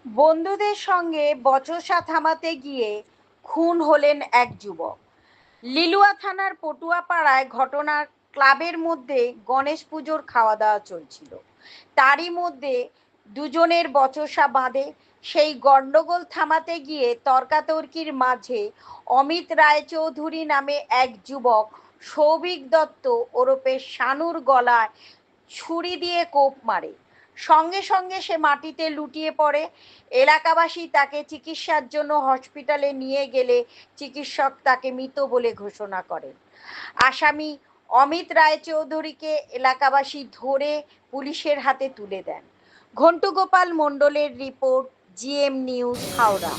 বন্ধুদের সঙ্গে বচসা থামাতে গিয়ে খুন হলেন এক যুবক। লিলুয়া থানার পটুয়াপাড়ায় ঘটনা। ক্লাবের মধ্যে গণেশ পুজোর খাওয়া দাওয়া চলছিল, তারই মধ্যে দুজনের বচসা বাঁধে। সেই গন্ডগোল থামাতে গিয়ে তর্কাতর্কির মাঝে অমিত রায়চৌধুরী নামে এক যুবক সৌভিক দত্ত ওরফে শানুর গলায় ছুরি দিয়ে কোপ মারে। সঙ্গে সঙ্গে সে মাটিতে লুটিয়ে পড়ে। এলাকাবাসী তাকে চিকিৎসার জন্য হসপিটালে নিয়ে গেলে চিকিৎসক তাকে মৃত বলে ঘোষণা করেন। আসামি অমিত রায়চৌধুরীকে এলাকাবাসী ধরে পুলিশের হাতে তুলে দেন। ঘন্টু গোপাল মণ্ডলের রিপোর্ট, জিএম নিউজ, হাওড়া।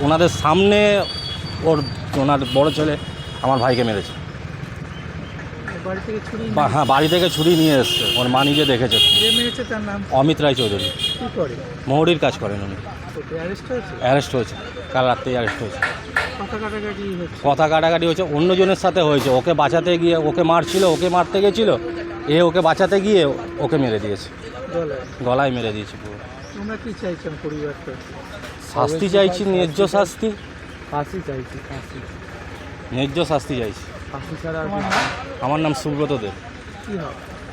ওনাদের সামনে ওনার বড় ছেলে আমার ভাইকে মেরেছে। হ্যাঁ, বাড়ি থেকে ছুরি নিয়ে এসছে। ওর মা নিজে দেখেছে। অমিত রায়চৌধুরী মৌরির কাজ করেন উনি। অ্যারেস্ট হয়েছে, কাল রাত্রেই অ্যারেস্ট হয়েছে। কথা কাটাকাটি হয়েছে, অন্যজনের সাথে হয়েছে। ওকে বাঁচাতে গিয়ে ওকে মারছিল, ওকে মারতে গেছিলো, ওকে বাঁচাতে গিয়ে ওকে মেরে দিয়েছে, গলায় মেরে দিয়েছে পুরো। শাস্তি চাইছি, ন্যায্য শাস্তি। ন্যায্য শাস্তি চাইছি। আমার নাম সুব্রত দেব,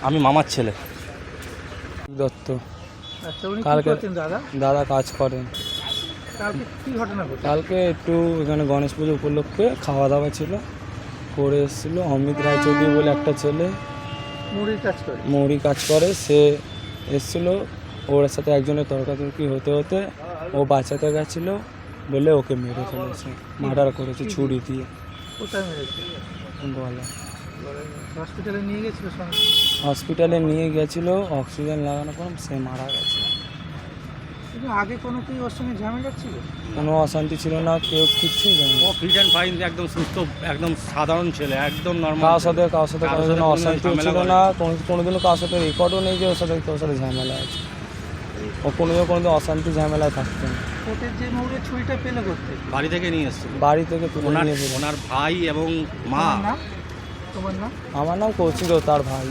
আমি মামার ছেলে। দত্ত। কালকে দাদা কাজ করেন। কালকে একটু এখানে গণেশ পুজো উপলক্ষে খাওয়া দাওয়া ছিল, করে এসেছিলো। অমিত রায়চৌধুরী বলে একটা ছেলে মৌরি কাজ করে, সে এসেছিলো। ওর সাথে একজনের তর্কাতর্কি হতে হতে ও বাঁচাতে গেছিলো বলে ওকে মেরে ফেলেছে, মার্ডার করেছে ছুরি দিয়ে। গলা। হসপিটালে নিয়ে গেছিলো, অক্সিজেন লাগানোর পর সে মারা গেছে। আগে কোনো কি ওর সঙ্গে ঝামেলা ছিল? কোনো অশান্তি ছিল না, কেউ কিচ্ছু জানে। ও ফিট অ্যান্ড ফাইন, একদম সুস্থ, একদম সাধারণ ছেলে, একদম নর্মাল। কারোর সাথে কোনোদিনও অশান্তি ছিল না, কোনোদিনও কারোর সাথে রেকর্ডও নেই যে ওর সাথে তোর সাথে ঝামেলা আছে। ও কোনোদিন অশান্তি ঝামেলায় থাকতো না। ওদের যে মৌরের ছুরিটা পেলে করতে বাড়ি থেকে নিয়ে এসছে, বাড়ি থেকে তুলে নিয়ে ওনার ভাই এবং মা। তোমার নাম? আমার নাম কৌশিক, তার ভাই।